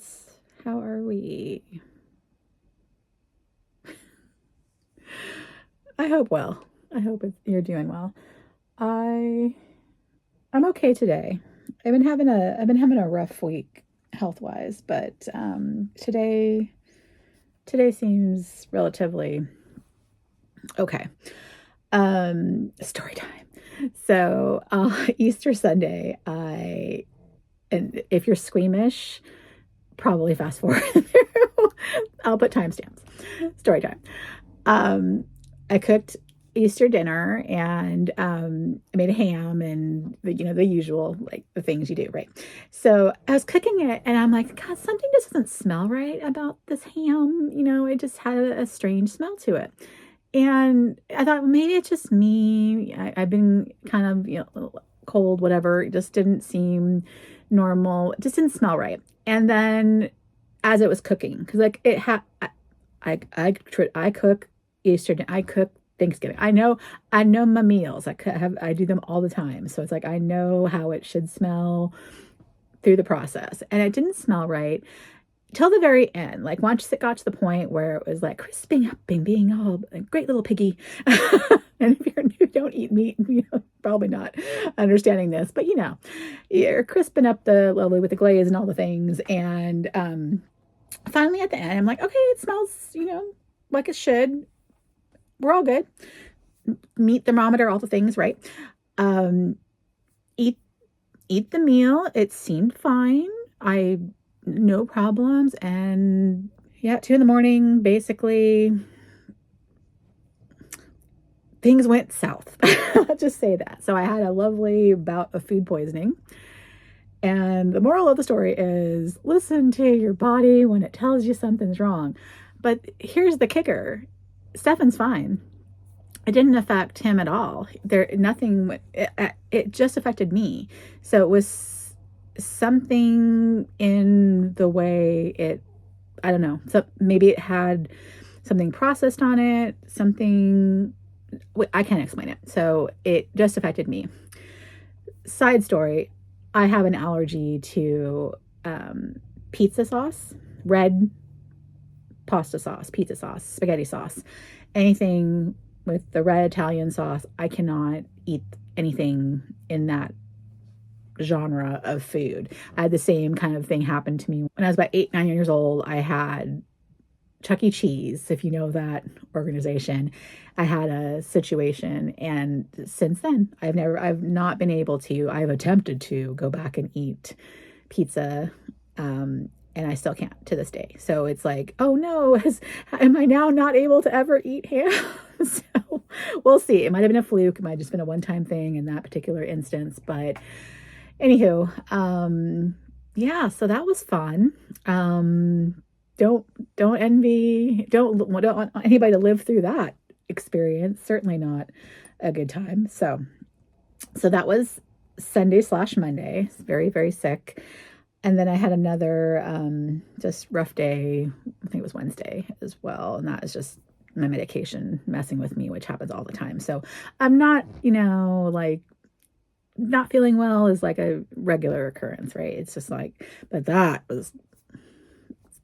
shenanigans. How are we? I hope well. I hope you're doing well. I'm okay today. I've been having a rough week health-wise, but today seems relatively okay. Story time. So, Easter Sunday, and if you're squeamish, probably fast forward through. I'll put timestamps. Story time. I cooked Easter dinner and I made a ham and the usual, like the things you do, right? So I was cooking it and I'm like, God, something just doesn't smell right about this ham. It just had a strange smell to it. And I thought, maybe it's just me. I've been kind of, cold, whatever. It just didn't seem normal. It just didn't smell right. And then as it was cooking, because like it had, I cook Easter, I cook Thanksgiving. I know my meals. I do them all the time. So it's like I know how it should smell through the process, and it didn't smell right till the very end. Like once it got to the point where it was like crisping up and being all a great little piggy. And if you don't eat meat, probably not understanding this, but you're crisping up the lovely with the glaze and all the things. And finally at the end, I'm like, okay, it smells, like it should. We're all good. Meat thermometer, all the things, right? Eat the meal. It seemed fine. No problems. And yeah, 2 a.m, basically things went south. Let's just say that. So I had a lovely bout of food poisoning. And the moral of the story is listen to your body when it tells you something's wrong. But here's the kicker. Stefan's fine. It didn't affect him at all. It just affected me. So it was something in the way I don't know. So maybe it had something processed on it, I can't explain it. So it just affected me. Side story, I have an allergy to pizza sauce, red pasta sauce, pizza sauce, spaghetti sauce, anything with the red Italian sauce. I cannot eat anything in that genre of food. I had the same kind of thing happen to me when I was about 8, 9 years old. I had Chuck E. Cheese, if you know that organization. I had a situation, and since then I've not been able to. I've attempted to go back and eat pizza, and I still can't to this day. So it's like, oh no, am I now not able to ever eat ham? So we'll see. It might have been a fluke. It might have just been a one-time thing in that particular instance. But anywho, yeah, so that was fun. Don't want anybody to live through that experience. Certainly not a good time. So that was Sunday/Monday. Very, very sick. And then I had another just rough day. I think it was Wednesday as well. And that is just my medication messing with me, which happens all the time. So I'm not, like not feeling well is like a regular occurrence, right? It's just like, but that was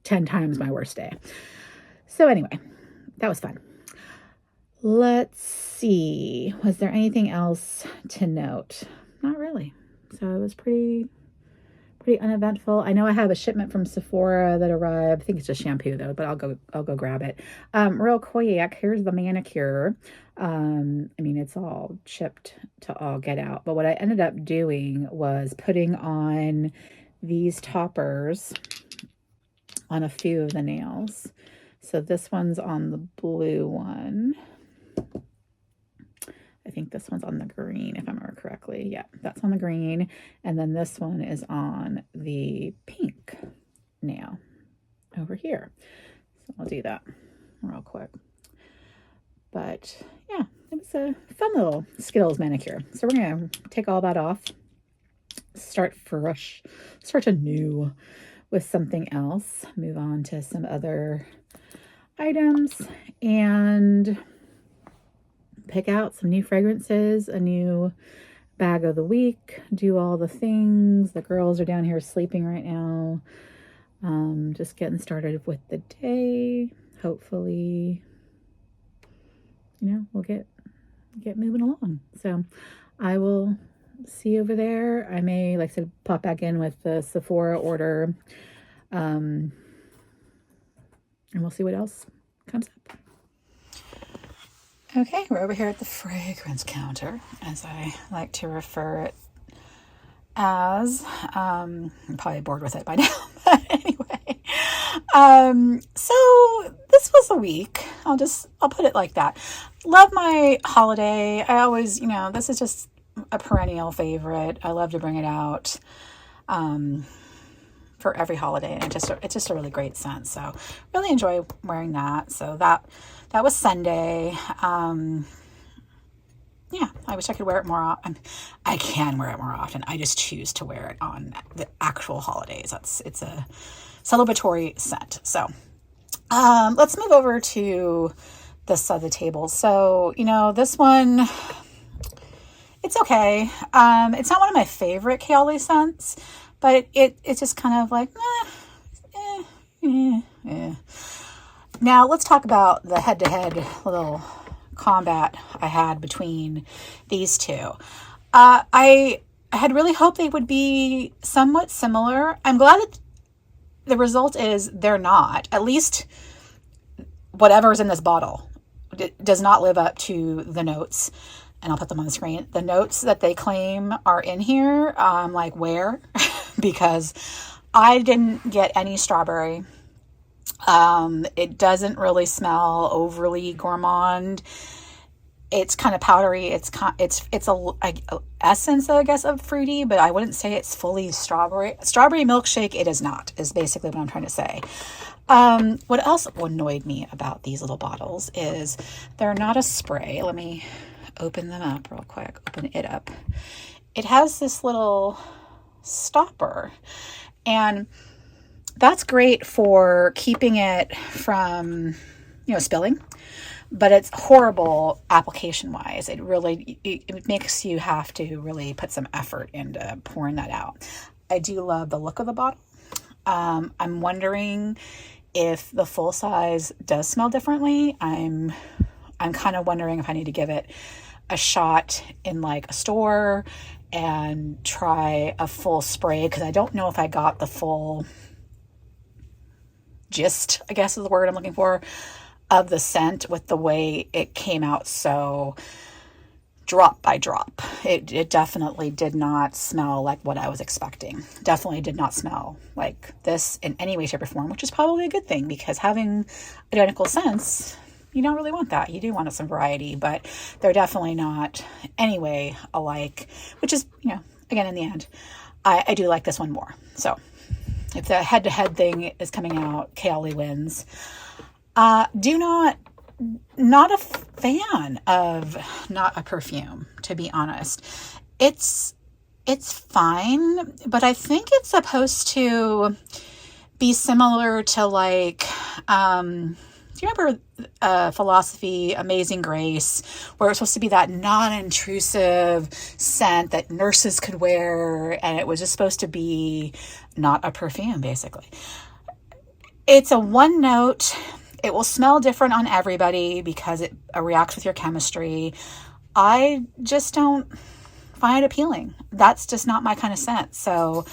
10 times my worst day. So anyway, that was fun. Let's see. Was there anything else to note? Not really. So it was pretty uneventful. I know I have a shipment from Sephora that arrived. I think it's just shampoo though, but I'll go grab it. Real quick, here's the manicure. It's all chipped to all get out. But what I ended up doing was putting on these toppers on a few of the nails. So this one's on the blue one. I think this one's on the green, if I remember correctly. Yeah, that's on the green. And then this one is on the pink nail over here. So I'll do that real quick. But yeah, it was a fun little Skittles manicure. So we're going to take all that off, start fresh, start anew with something else, move on to some other items, and pick out some new fragrances, a new bag of the week, do all the things. The girls are down here sleeping right now. Just getting started with the day. Hopefully, we'll get moving along. So I will see you over there. I may, like I said, pop back in with the Sephora order. And we'll see what else comes up. Okay, we're over here at the fragrance counter, as I like to refer it as. I'm probably bored with it by now, but anyway. So this was a week. I'll put it like that. Love my holiday. I always, this is just a perennial favorite. I love to bring it out for every holiday, and it's just a really great scent. So really enjoy wearing that. So that was Sunday. Yeah, I wish I could wear it more often. I can wear it more often. I just choose to wear it on the actual holidays. It's a celebratory scent. So let's move over to this side of the table. So, this one, it's okay. It's not one of my favorite Kaylali scents, but it's just kind of like, Now let's talk about the head-to-head little combat I had between these two. I had really hoped they would be somewhat similar. I'm glad that the result is they're not. At least whatever's in this bottle does not live up to the notes. And I'll put them on the screen. The notes that they claim are in here, I'm like, where? Because I didn't get any strawberry. It doesn't really smell overly gourmand. It's kind of powdery. It's a essence, I guess, of fruity, but I wouldn't say it's fully strawberry. Strawberry milkshake, it is not, is basically what I'm trying to say. What else annoyed me about these little bottles is they're not a spray. Let me open them up real quick. Open it up. It has this little stopper, and that's great for keeping it from, spilling, but it's horrible application wise. It makes you have to really put some effort into pouring that out. I do love the look of the bottle. I'm wondering if the full size does smell differently. I'm kind of wondering if I need to give it a shot in like a store and try a full spray, because I don't know if I got the full gist, I guess is the word I'm looking for, of the scent with the way it came out so drop by drop. It definitely did not smell like what I was expecting. Definitely did not smell like this in any way, shape, or form, which is probably a good thing, because having identical scents, you don't really want that. You do want some variety, but they're definitely not anyway alike, which is, again, in the end, I do like this one more. So if the head-to-head thing is coming out, Kaylali wins. Not a fan of Not a Perfume, to be honest. It's fine, but I think it's supposed to be similar to like, do you remember Philosophy, Amazing Grace, where it's supposed to be that non-intrusive scent that nurses could wear, and it was just supposed to be not a perfume, basically. It's a one note. It will smell different on everybody because it reacts with your chemistry. I just don't find it appealing. That's just not my kind of scent. So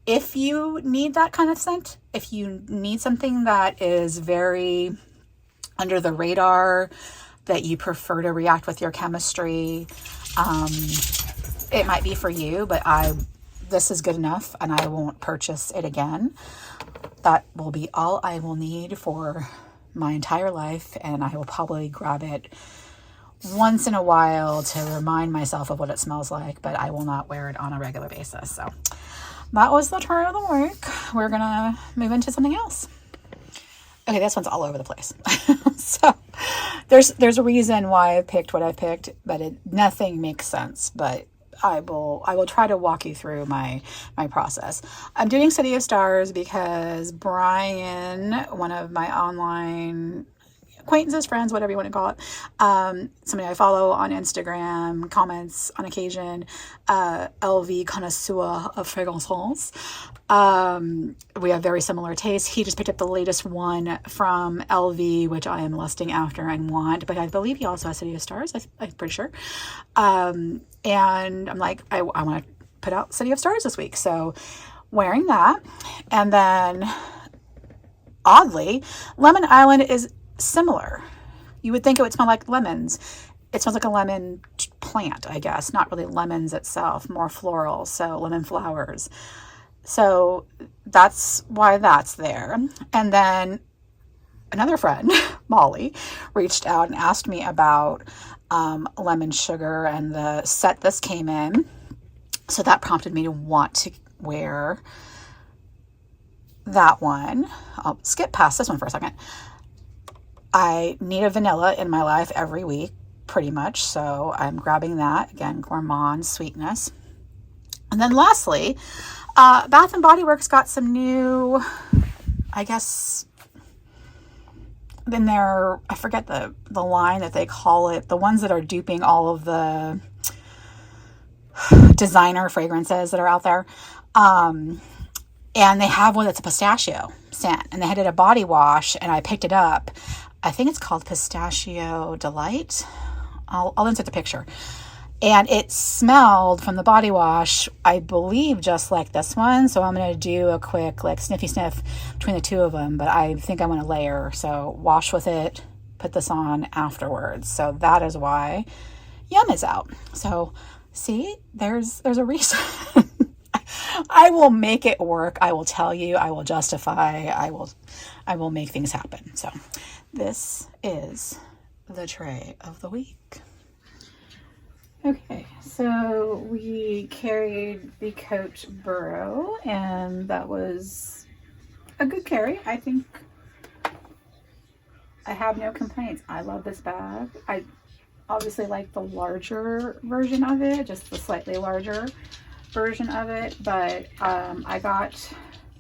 if you need that kind of scent, if you need something that is very under the radar, that you prefer to react with your chemistry, it might be for you, but this is good enough and I won't purchase it again. That will be all I will need for my entire life, and I will probably grab it once in a while to remind myself of what it smells like, but I will not wear it on a regular basis. So that was the turn of the week. We're gonna move into something else. Okay, this one's all over the place. So there's a reason why I picked what I picked, but nothing makes sense. But I will try to walk you through my process. I'm doing City of Stars because Brian, one of my online acquaintances, friends, whatever you want to call it. Somebody I follow on Instagram, comments on occasion, LV connoisseur of fragrances. We have very similar tastes. He just picked up the latest one from LV, which I am lusting after and want, but I believe he also has City of Stars. I'm pretty sure. And I'm like, I want to put out City of Stars this week. So wearing that. And then oddly, Lemon Island is similar. You would think it would smell like lemons. It smells like a lemon plant, I guess. Not really lemons itself, more floral. So lemon flowers. So that's why that's there. And then another friend, Molly, reached out and asked me about lemon sugar and the set this came in. So that prompted me to want to wear that one. I'll skip past this one for a second. I need a vanilla in my life every week, pretty much. So I'm grabbing that. Again, gourmand sweetness. And then lastly, Bath and Body Works got some new, I guess, in their, I forget the line that they call it, the ones that are duping all of the designer fragrances that are out there. And they have one that's a pistachio scent, and they had it a body wash, and I picked it up. I think it's called Pistachio Delight. I'll insert the picture. And it smelled from the body wash, I believe, just like this one. So I'm going to do a quick like sniffy sniff between the two of them. But I think I want to layer. So wash with it, put this on afterwards. So that is why Yum is out. So see, there's a reason. I will make it work. I will tell you. I will justify. I will make things happen. So this is the tray of the week. Okay, so we carried the Coach Burrow, and that was a good carry. I think I have no complaints. I love this bag. I obviously like the larger version of it, just the slightly larger version of it, but I got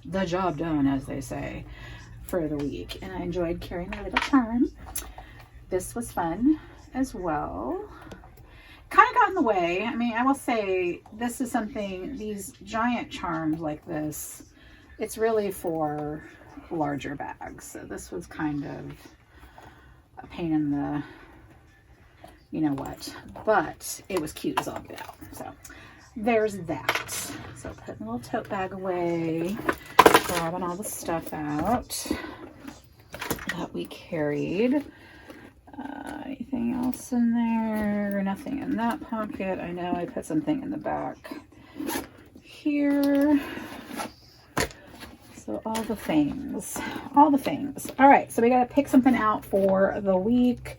the job done, as they say, for the week, and I enjoyed carrying my little charm. This was fun as well. Kind of got in the way. I mean, I will say this is something, these giant charms like this, it's really for larger bags. So this was kind of a pain in the, you know what, but it was cute as all get out. So there's that. So putting the little tote bag away, grabbing all the stuff out that we carried. Anything else in there? Nothing in that pocket. I know I put something in the back here. So all the things. All right, so we got to pick something out for the week.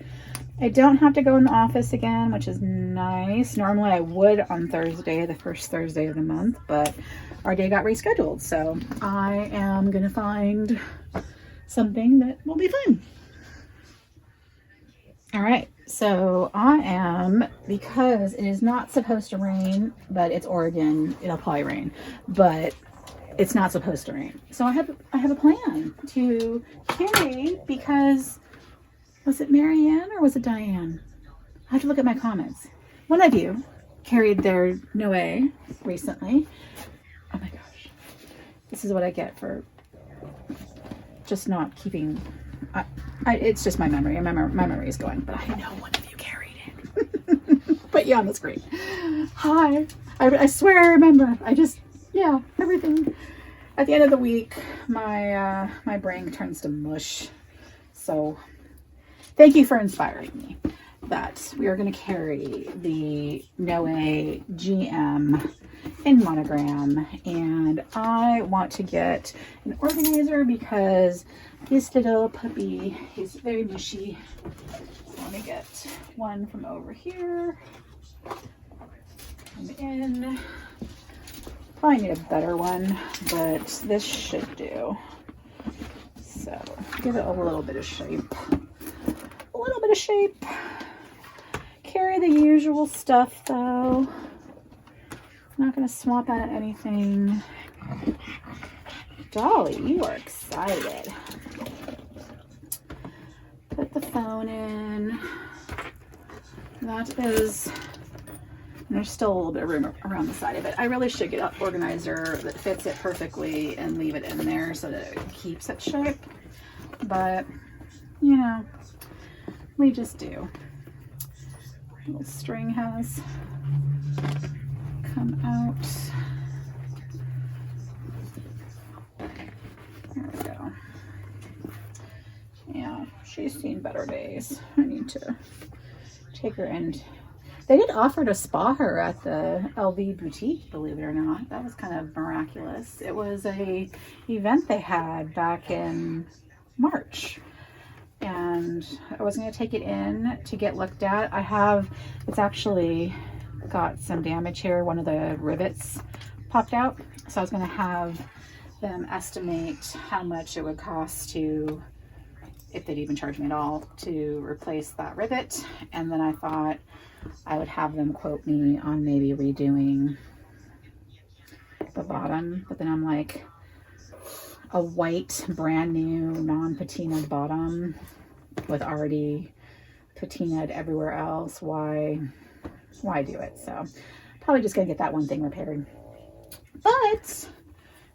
I don't have to go in the office again, which is nice. Normally I would on Thursday, the first Thursday of the month, but our day got rescheduled. So I am going to find something that will be fun. All right, so I am, because it is not supposed to rain, but it's Oregon, it'll probably rain, but it's not supposed to rain. So I have a plan to carry, because, was it Marianne or was it Diane? I have to look at my comments. One of you carried their Noe recently. Oh my gosh, this is what I get for just not keeping... it's just my memory. My memory is going, but I know one of you carried it. But yeah, that's great. Hi. I swear I remember. Yeah, everything. At the end of the week, my brain turns to mush. So thank you for inspiring me that we are going to carry the Noe GM in monogram, and I want to get an organizer because this little puppy is very mushy. So let me get one from over here. I'm in. Probably need a better one, but this should do. So give it a little bit of shape. A little bit of shape. Carry the usual stuff though. I'm not going to swap out anything. Dolly, you are excited. Put the phone in. That is, there's still a little bit of room around the side of it. I really should get an organizer that fits it perfectly and leave it in there so that it keeps its shape. But, you know, we just do. Little string has come out. There we go. Yeah, she's seen better days. I need to take her in. They did offer to spa her at the LV boutique, believe it or not. That was kind of miraculous. It was a event they had back in March, and I was going to take it in to get looked at. It's actually got some damage here. One of the rivets popped out, so I was going to have them estimate how much it would cost to, if they'd even charge me at all, to replace that rivet. And then I thought I would have them quote me on maybe redoing the bottom. But then I'm like, a white, brand new, non-patinaed bottom with already patinaed everywhere else. Why do it? So probably just gonna get that one thing repaired. But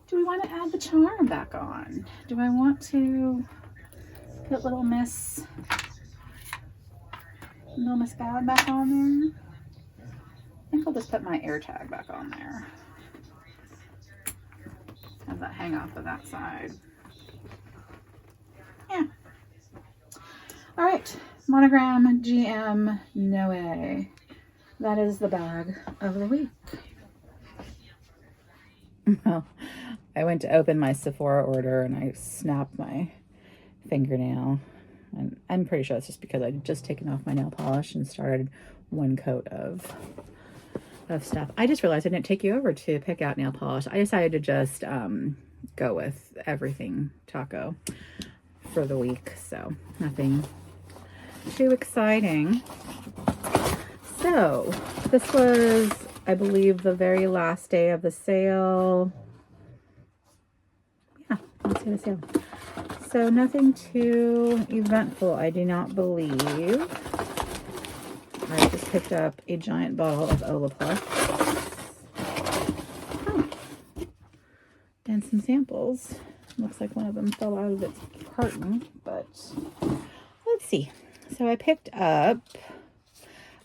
do we want to add the charm back on? Do I want to put little Miss Bad back on there? I think I'll just put my air tag back on there. Have that hang off of that side. Yeah. All right, Monogram GM Noe. That is the bag of the week. Well, I went to open my Sephora order and I snapped my fingernail. And I'm pretty sure it's just because I'd just taken off my nail polish and started one coat of stuff. I just realized I didn't take you over to pick out nail polish. I decided to just go with everything taco for the week. So nothing too exciting. So this was, I believe, the very last day of the sale. Yeah, let's see the sale. So nothing too eventful, I do not believe. I just picked up a giant bottle of Olaplex. Oh. And some samples. Looks like one of them fell out of its carton, but let's see. So I picked up,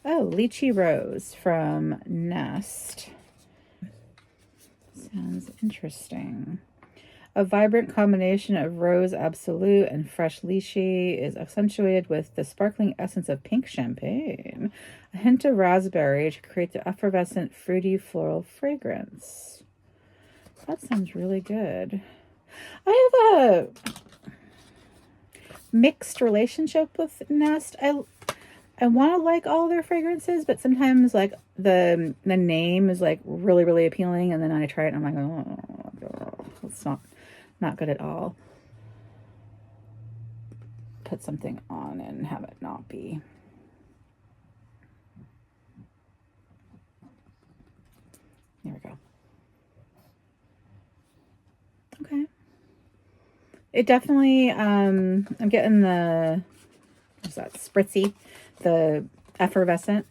Lychee Rose from Nest. Sounds interesting. A vibrant combination of rose absolute and fresh lychee is accentuated with the sparkling essence of pink champagne. A hint of raspberry to create the effervescent fruity floral fragrance. That sounds really good. I have a mixed relationship with Nest. I want to like all their fragrances, but sometimes like the name is like really, really appealing, and then I try it and I'm like, oh, it's not good at all. Put something on and have it not be. There we go. Okay. It definitely, I'm getting the, what's that, spritzy, the effervescent.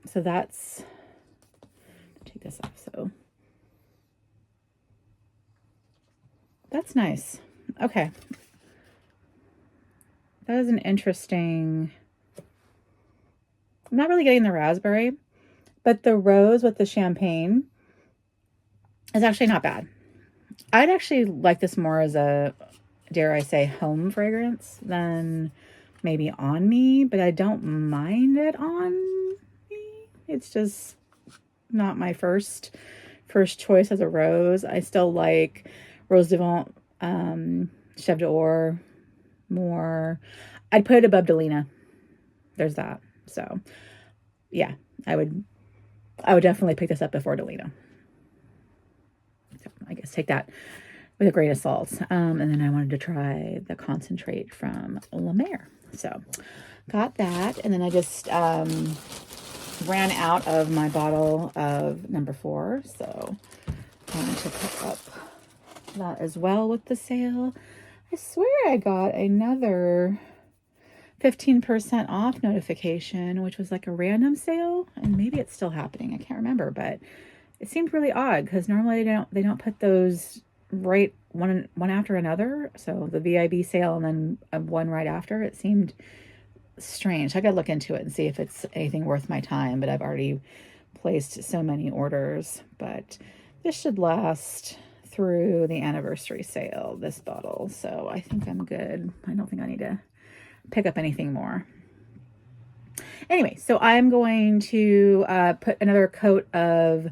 So that's, take this off. So that's nice. Okay. That is an interesting, I'm not really getting the raspberry, but the rose with the champagne is actually not bad. I'd actually like this more as a, dare I say, home fragrance than maybe on me, but I don't mind it on me. It's just not my first choice as a rose. I still like Rose Devant, Chef d'Or more. I'd put it above Delina. There's that. So yeah, I would definitely pick this up before Delina. So I guess take that with a grain of salt. And then I wanted to try the concentrate from La Mer. So got that. And then I just ran out of my bottle of number 4. So I wanted to pick up that as well with the sale. I swear I got another 15% off notification, which was like a random sale, and maybe it's still happening. I can't remember, but it seemed really odd because normally they don't put those right one after another. So the VIB sale and then one right after. It seemed strange. I gotta look into it and see if it's anything worth my time, but I've already placed so many orders. But this should last through the anniversary sale, this bottle, so I think I'm good. I don't think I need to pick up anything more. Anyway, so I'm going to put another coat of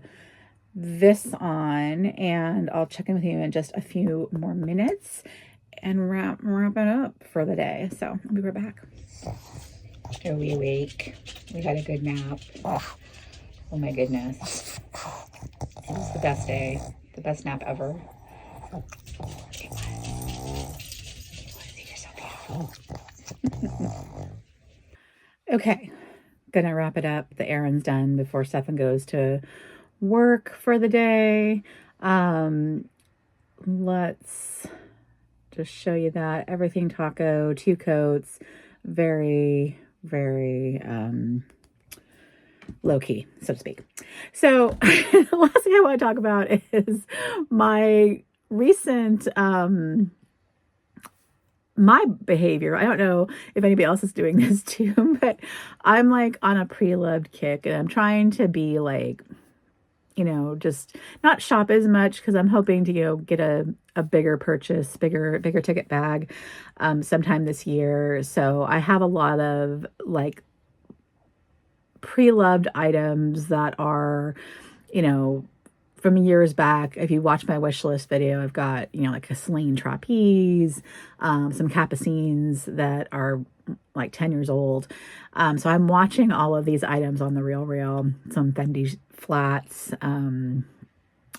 this on, and I'll check in with you in just a few more minutes and wrap it up for the day. So I'll be right back. Are we awake? We had a good nap. Oh my goodness. It was the best day. The best nap ever. It was. You're so beautiful. Okay. Gonna wrap it up. The errand's done before Stefan goes to work for the day. Let's just show you that. Everything taco, 2 coats. Very, very low key, so to speak. So the last thing I want to talk about is my recent my behavior. I don't know if anybody else is doing this too, but I'm like on a pre-loved kick, and I'm trying to be like, you know, just not shop as much because I'm hoping to, you know, get a bigger purchase, bigger ticket bag sometime this year. So I have a lot of like pre-loved items that are, you know, from years back. If you watch my wish list video, I've got, you know, like a Celine trapeze, some capucines that are like 10 years old. So I'm watching all of these items on the RealReal, some Fendi flats,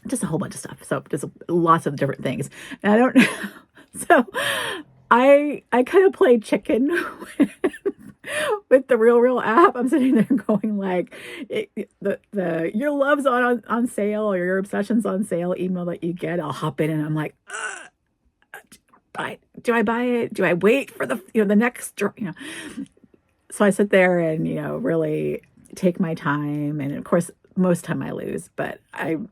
just a whole bunch of stuff. So just lots of different things. And I don't know. So I kind of play chicken with the RealReal app. I'm sitting there going like, the your love's on sale, or your obsession's on sale email that you get. I'll hop in and I'm like, do I buy it? Do I wait for the, you know, the next, you know? So I sit there and, you know, really take my time. And of course, most time I lose, but I'm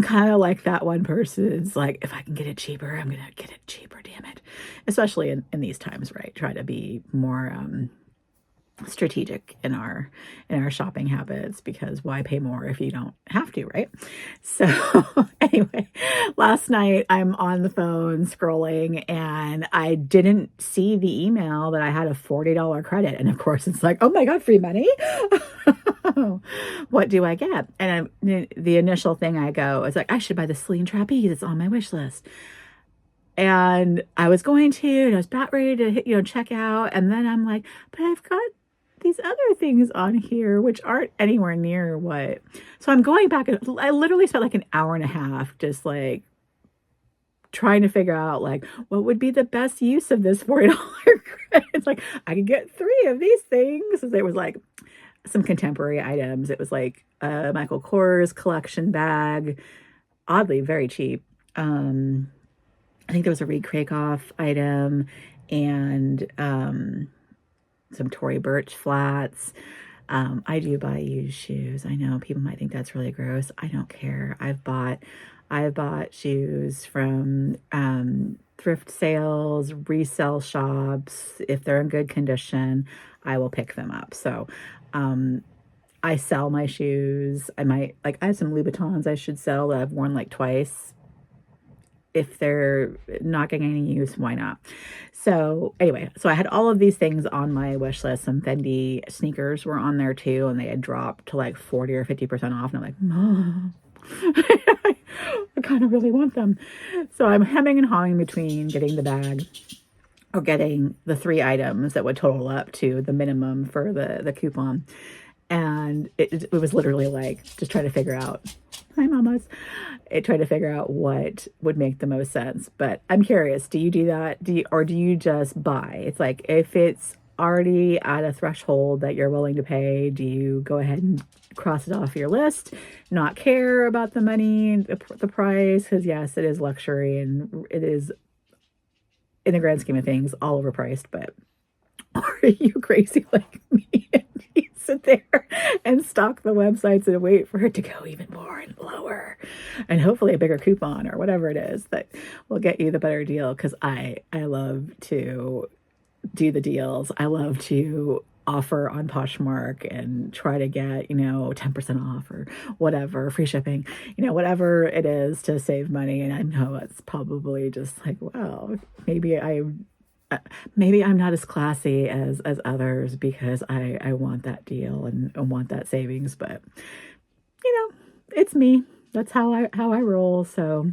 kind of like that one person. It's like, if I can get it cheaper, I'm going to get it cheaper, damn it. Especially in these times, right? Try to be more strategic in our shopping habits, because why pay more if you don't have to, right? So anyway, last night I'm on the phone scrolling and I didn't see the email that I had a $40 credit. And of course it's like, oh my God, free money. What do I get? And the initial thing I go is like, I should buy the Celine trapeze. It's on my wish list. And I was going to, and I was about ready to hit, you know, check out. And then I'm like, but I've got these other things on here which aren't anywhere near what. So I'm going back, and I literally spent like an hour and a half just like trying to figure out like what would be the best use of this $40 credit. It's like I could get 3 of these things. So there was like some contemporary items. It was like a Michael Kors collection bag, oddly very cheap. I think there was a Reed Krakoff item, and some Tory Burch flats. I do buy used shoes. I know people might think that's really gross. I don't care. I've bought shoes from thrift sales, resale shops. If they're in good condition, I will pick them up. So I sell my shoes. I have some Louboutins I should sell that I've worn like twice. If they're not getting any use, why not? So anyway, so I had all of these things on my wish list. Some Fendi sneakers were on there too, and they had dropped to like 40 or 50% off. And I'm like, Mom, I kind of really want them. So I'm hemming and hawing between getting the bag or getting the 3 items that would total up to the minimum for the coupon. And it was literally like just trying to figure out, hi mamas, trying to figure out what would make the most sense. But I'm curious, do you do that? Or do you just buy? It's like, if it's already at a threshold that you're willing to pay, do you go ahead and cross it off your list, not care about the money, the price? Because yes, it is luxury, and it is, in the grand scheme of things, all overpriced. But Or are you crazy like me? And you sit there and stalk the websites and wait for it to go even more and lower, and hopefully a bigger coupon or whatever it is that will get you the better deal. Because I love to do the deals. I love to offer on Poshmark and try to get, 10% off or whatever, free shipping, whatever it is to save money. And I know it's probably just like, well, maybe I'm not as classy as others because I want that deal and want that savings, but it's me. That's how I roll. So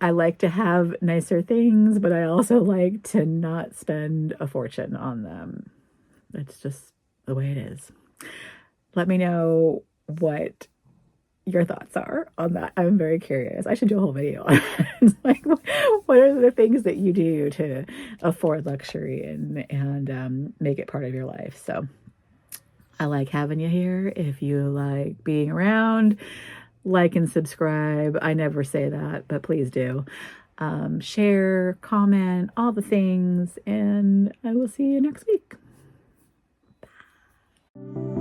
I like to have nicer things, but I also like to not spend a fortune on them. It's just the way it is. Let me know what your thoughts are on that. I'm very curious. I should do a whole video on it. Like, what are the things that you do to afford luxury and make it part of your life? So I like having you here. If you like being around, like and subscribe. I never say that, but please do. Share, comment, all the things, and I will see you next week. Bye.